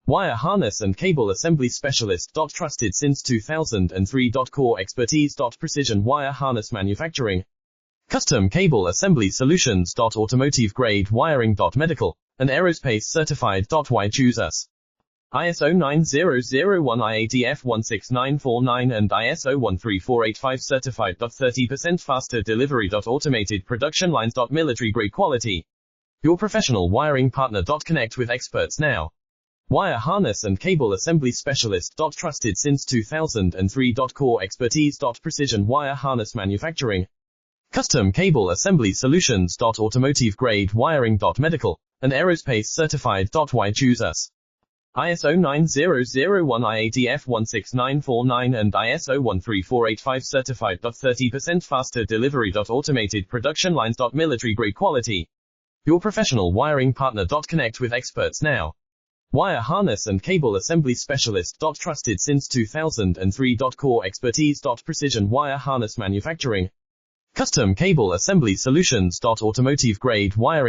Wire harness and cable assembly specialist. Trusted since 2003. Core expertise. Precision wire harness manufacturing. Custom cable assembly solutions. Automotive grade wiring. Medical and aerospace certified. Why choose us? ISO 9001 IATF 16949 and ISO 13485 certified. 30% faster delivery. Automated production lines. Military grade quality. Your professional wiring partner. Connect with experts now. Wire harness and cable assembly specialist. Trusted since 2003. Core expertise. Precision wire harness manufacturing. Custom cable assembly solutions. Automotive grade wiring. Medical and aerospace certified. Why choose us? ISO 9001 IATF 16949 and ISO 13485 certified. 30% faster delivery. Automated production lines. Military grade quality. Your professional wiring partner. Connect with experts now. Wire harness and cable assembly specialist. Trusted since 2003. Core expertise. Precision wire harness manufacturing. Custom cable assembly solutions. Automotive grade wiring.